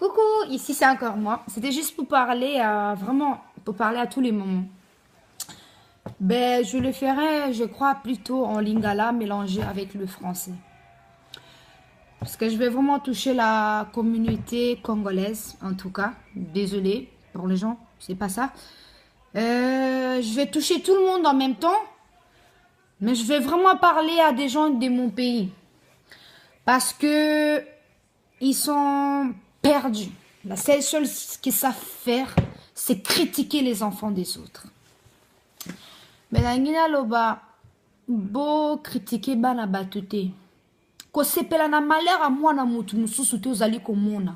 Coucou, ici c'est encore moi. C'était juste pour parler vraiment, pour parler à tous les moments. Ben, je le ferai, je crois, plutôt en lingala mélangé avec le français. Parce que je vais vraiment toucher la communauté congolaise, en tout cas. Désolée pour les gens, c'est pas ça. Je vais toucher tout le monde en même temps. Mais je vais vraiment parler à des gens de mon pays. Parce que ils sont perdus. La seule chose qu'ils savent faire, c'est critiquer les enfants des autres. Mais la ngina loba, beau critiquer bana batute. Ko sepela na malheur à moi na mutu mususu te ozali komona.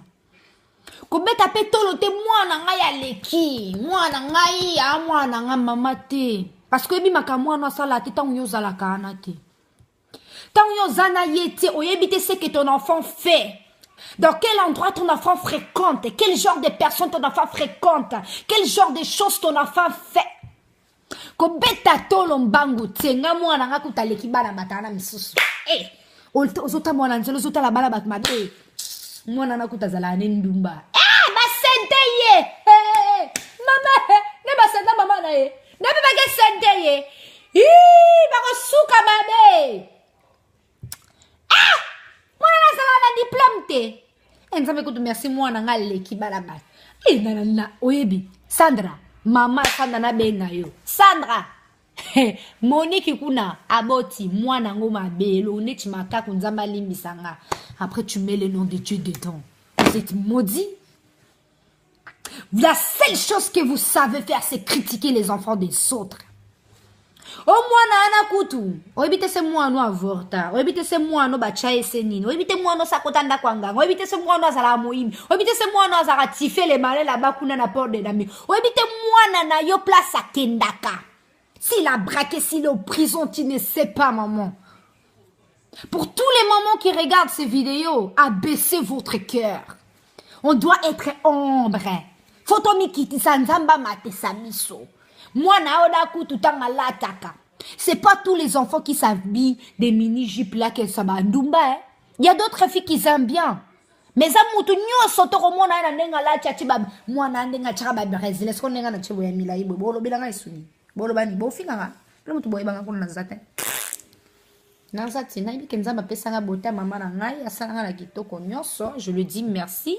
Ko beta pe tolo te mwana ngai aleki, mwana ngai ya mwana nga mama te. Parce que bimaka mwana sala te tango yozala kana te. Tango yozana yete oyebite ce que ton enfant fait. Dans quel endroit ton enfant fréquente? Quel genre de personnes ton enfant fréquente? Quel genre de choses ton enfant fait? Ko beta tolo mbangu tenga mwana nga kutaleki bana batana misusu. Eh, ozota mwana nzelo ozota la bala bat mabe. Mwana na kutazala ndumba. Eh, basente ye. Eh, mama, ne basenta mama na ye. Ne ba ke sente ye. Ih, ba ko suka mabe. Ah! Mwana na sala na diplôme te. Enzabe kutu merci mwana nga leki bala bat. Eh, na oyebi. Sandra. Mama Sandra na benga yo. Sandra. Monique kuna aboti mwana ngo mabelo neti makaku nzamba limbisanga. Après tu mets le nom de Dieu dedans. Vous êtes maudits. La seule chose que vous savez faire c'est critiquer les enfants des autres. Oh mwana ana kutu. Oebite se mwana avorta. Oebite se mwana bacha esenini. Oebite mwana sakotanda kwanga. Oebite se mwana azala moimi. Oebite se mwana azala tife le male là-bas kuna na porte de dami. Oebite mwana na yo place à kendaka. S'il a braqué, s'il est en prison, tu ne sais pas, maman. Pour tous les mamans qui regardent ces vidéos, abaissez votre cœur. On doit être ombre. Fotomikiti sanzamba mate samiso. Moi, naoda kututanga lataka. C'est pas tous les enfants qui s'habillent des mini-jupes là qu'elles sont bandumba. Il y a d'autres filles qui aiment bien. Mais ça moutou nyo sotoro mona na nenga la tchatibab. Moi na nenga chaba brésil. Est-ce qu'on nenga na tchebo ya mila ibo bolo bilanga isuni. Bolo bani bo finga. Le mutu boy banga kuna zate. Na zate na ibi kenza mapesa nga bota mama na ngai asanga na kitoko nyoso. Je lui dis merci.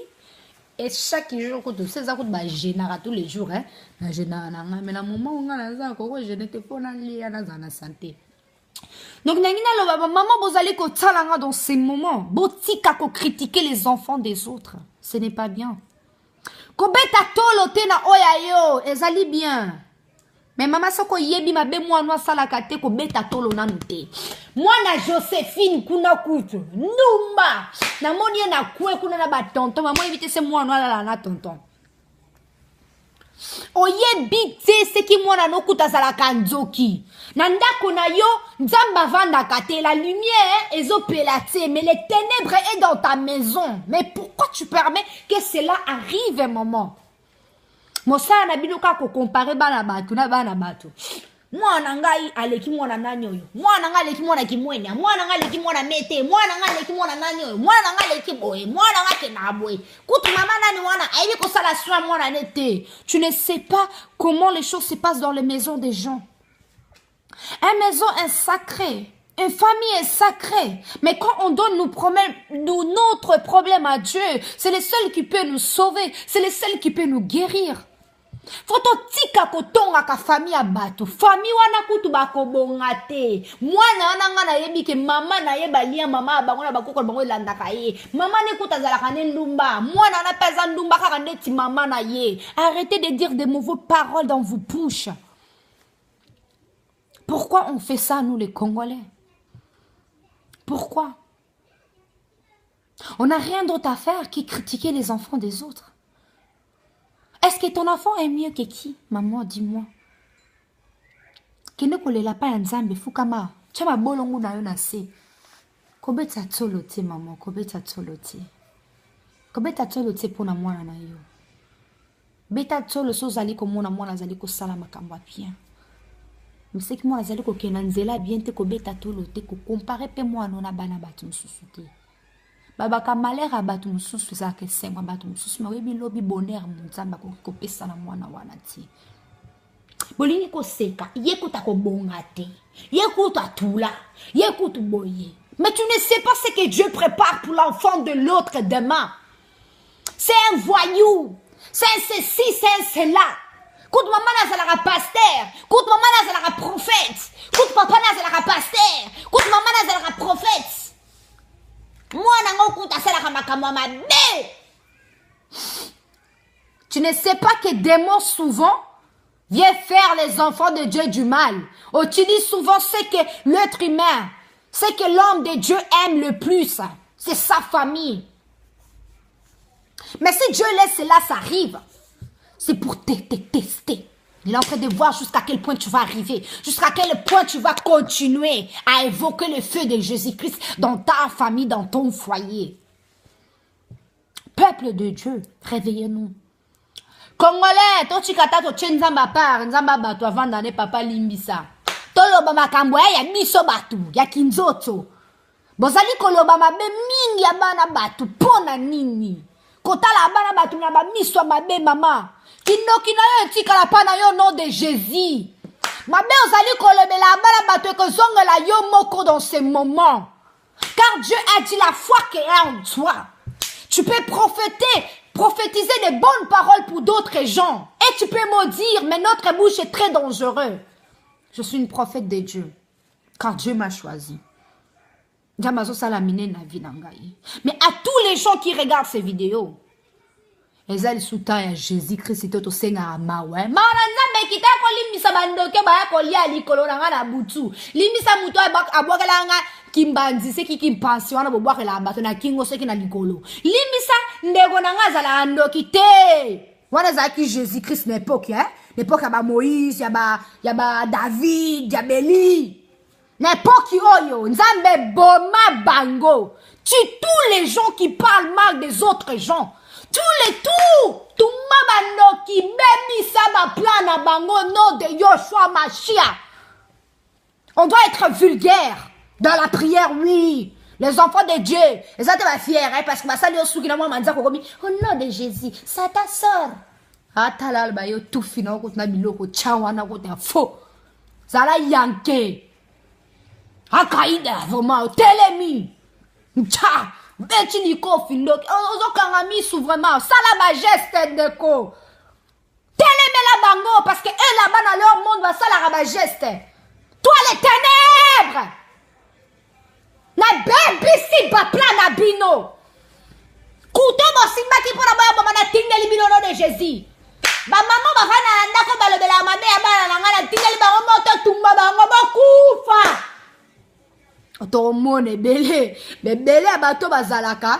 Et chaque jour, quand tu sais ça, quand tu génère tous les jours, hein, na génère na nga, mais na moment où on a ça, quand je n'étais pas dans la santé. Donc, maman, vous allez dans ces moments, botika ko critiquer les enfants des autres, ce n'est pas bien. Ko beta tolo te na oya yo, ezali bien. Mais maman soko yebi mabe mwana sala kate ko beta tolo nanu te. Mwana Joséphine kuna kutu. Numba. Na moni na kwe kuna na ba tonton. Maman évite se mwana la na tonton. Oyebi te se ki mwana no kuta sala kanzoki. Na ndako na yo nzamba vanda kate la lumière ezo pelate mais les ténèbres est dans ta maison. Mais pourquoi tu permets que cela arrive maman? Mosala na biloka ko comparer bana batu na bana batu. Mwana ngai aleki mwana nani oyo. Mwana ngai aleki mwana kimwenya. Mwana ngai aleki mwana mete. Mwana ngai aleki mwana nani oyo. Mwana ngai aleki boye. Mwana ngai kena boye. Kutu mama nani mwana aibi ko sala swa mwana nete. Tu ne sais pas comment les choses se passent dans les maisons des gens. Une maison est sacrée. Une famille est sacrée. Mais quand on donne notre problème à Dieu, c'est le seul qui peut nous sauver. C'est le seul qui peut nous guérir. Foto tika kotonga ka famille abatu. Famille wana kutu bako bongate. Mwana wana nga na yebi ke mama na yeba lia mama bango na bakoko bango landaka ye. Mama ne kuta zala kane ndumba. Mwana na pesa ndumba kaka ndeti mama na ye. Arrêtez de dire des mauvaises paroles dans vos bouches. Pourquoi on fait ça nous les Congolais? Pourquoi? On n'a rien d'autre à faire que critiquer les enfants des autres. Est-ce que ton enfant est mieux que qui? Maman, dis-moi. Kene kolela pa ya nzambe fukama. Chama bolongu na yo na se. Kobeta tsolo te maman, kobeta tsolo te. Kobeta tsolo te pona mwana na yo. Beta tsolo so zali ko mona mwana zali ko sala makambo bien. Mais c'est que moi zali ko kena nzela bien te kobeta tsolo te ko comparer pe mwana na bana batu mususu te. babaka malheur à bato mususu ça que c'est moi bato mususu mais oui lobi bonheur nzamba ko pesa na mwana wana ti bolingi ko seka yekuta ko bongate yekuta tula yekuta boye mais tu ne sais pas ce que Dieu prépare pour l'enfant de l'autre demain. C'est un voyou, c'est un ceci, c'est un cela. Kout maman nazalaka pasteur, kout maman nazalaka prophète, kout papa nazalaka pasteur, kout maman nazalaka prophète. Moi nango kout asalaka makambo mabe. Tu ne sais pas que démons souvent viennent faire les enfants de Dieu du mal. Utilise souvent ce que l'être humain, ce que l'homme de Dieu aime le plus, c'est sa famille. Mais si Dieu laisse cela, ça arrive. C'est pour te tester. Il est en train de voir jusqu'à quel point tu vas arriver. Jusqu'à quel point tu vas continuer à évoquer le feu de Jésus-Christ dans ta famille, dans ton foyer. Peuple de Dieu, réveillez-nous. Congolais, to chikata to chenzamba par, nzamba batu avant d'année papa limbisa. Toloba makambo ya miso batu, ya kinzoto. Bozali koloba mabe mingi ya bana batu, pona nini. Kotala bana batu na ba miso mabe mama. Kinoki na yo etikala pa na yo nom de Jésus. Mabe ozali kolobela bana batu ekozongela yo moko dans ce moment. Car Dieu a dit la foi qui est en toi. Tu peux prophétiser des bonnes paroles pour d'autres gens. Et tu peux maudire, mais notre bouche est très dangereuse. Je suis une prophète de Dieu. Car Dieu m'a choisi. Mais à tous les gens qui regardent ces vidéos, ils ont sous temps Jésus-Christ c'est au Seigneur mawe. Maranza kita ko limisa bandoke ba ko lia likolo nga na butu. Limisa muto abwakala nga kimbanzi se ki kimpansion na bobwakela bato na kingo se ki na likolo. Limisa ndego na nga zala andoki te. Wana za ki Jésus-Christ l'époque hein. L'époque ya ba Moïse, ya ba David, ya Béli. N'importe qui oyo, nzambe boma bango. Tue tous les gens qui parlent mal des autres gens. Tout mabano qui baby sama plan na bango nom de Yoshua Mashiach. On doit être vulgaire dans la prière, oui. Les enfants de Dieu, ils ont été fiers hein, parce que ma salle yosuki na moi manza kokomi au nom de Jésus, ça ta sœur. Atalal ba yo tout fina ko na biloko chawana ko ta faux. Zala yanke. Akaida vraiment telemi. Tcha, beti niko findo. Ozo kangami sou vraiment. Ça la majesté de ko. Telemi la bango parce que eux là-bas dans leur monde va ça la majesté. Toi les ténèbres. Na baby si ba plan na bino. Couteau mo simba ki pona boya mama na tingeli bino nom de Jésus. Ba maman ba fana ndako balobela mabe ya bana na ngala tingeli ba moto tumba bango bokufa. Otomone belé abato bazalaka.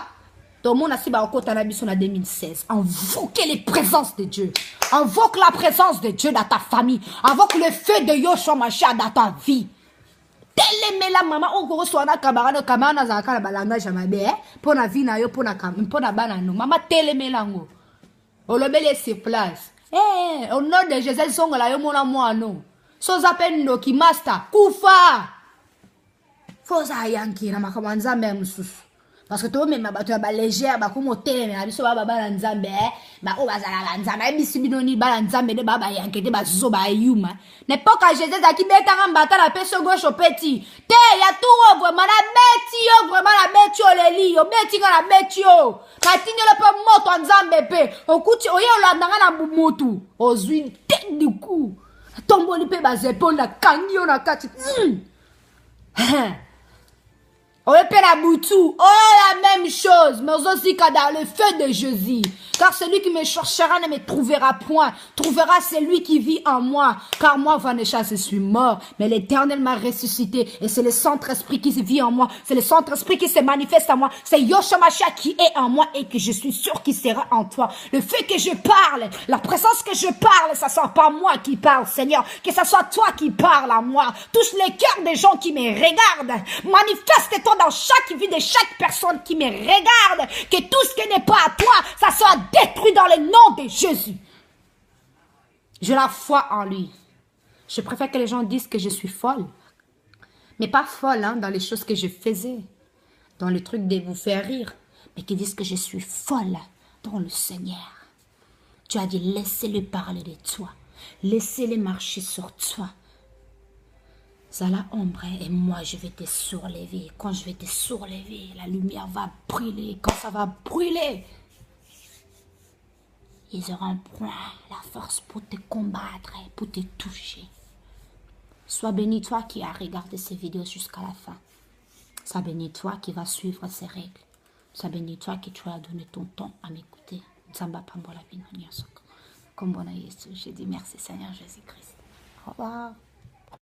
Tomona si ba okota na biso na 2016. Invoquez les présences de Dieu. Invoque la présence de Dieu dans ta famille. Invoque le feu de Yoshua Mashiach dans ta vie. Telemela mama okoro swana kabarano kamana zaka na balanga jamabe pona vie na yo pona bana no mama telemela ngo. Olobele sur place. Au nom de Jésus songola yo mona moano. So zapen no ki master kufa. Foza yanki na makambo nzambe mususu. Parce que toi même bato ya ba légère ba komo tele na biso ba ba nzambe ba o bazala nzambe bisi binoni ba nzambe de ba yanki de ba zo ba yuma. N'époque à Jésus a qui betanga mbata la peso gauche au petit. Te ya tout vraiment la beti yo vraiment la beti yo leli yo beti nga la beti yo. Katinyo le pe moto nzambe pe. Okuti oyo la ndanga na mutu. Ozwi tête du coup. Tombo li pe ba zepon na kangi yo na kati. Oh, la même chose, mais aussi dans le feu de Jésus. Car celui qui me cherchera ne me trouvera point. Trouvera celui qui vit en moi. Car moi, Vanécha, je suis mort. Mais l'Éternel m'a ressuscité. Et c'est le Saint-Esprit qui vit en moi. C'est le Saint-Esprit qui se manifeste en moi. C'est Yoshua Mashiach qui est en moi et que je suis sûr qu'il sera en toi. Le fait que je parle, la présence que je parle, ça soit pas moi qui parle, Seigneur. Que ça soit toi qui parles à moi. Touche les cœurs des gens qui me regardent. Manifeste-toi dans chaque vie de chaque personne qui me regarde, que tout ce qui n'est pas à toi, ça soit détruit dans le nom de Jésus. J'ai la foi en lui. Je préfère que les gens disent que je suis folle, mais pas folle hein, dans les choses que je faisais, dans le truc de vous faire rire. mais qui disent que je suis folle dans le Seigneur. Tu as dit, laissez-le parler de toi. Laissez-le marcher sur toi. Zala ombre, et moi je vais te surlever. Quand je vais te surlever, la lumière va brûler. Quand ça va brûler, ils auront point la force pour te combattre, pour te toucher. Sois béni toi qui as regardé ces vidéos jusqu'à la fin. Sois béni toi qui vas suivre ces règles. Sois béni toi qui tu as donné ton temps à m'écouter. Comme bon je dis merci Seigneur Jésus-Christ. Au revoir.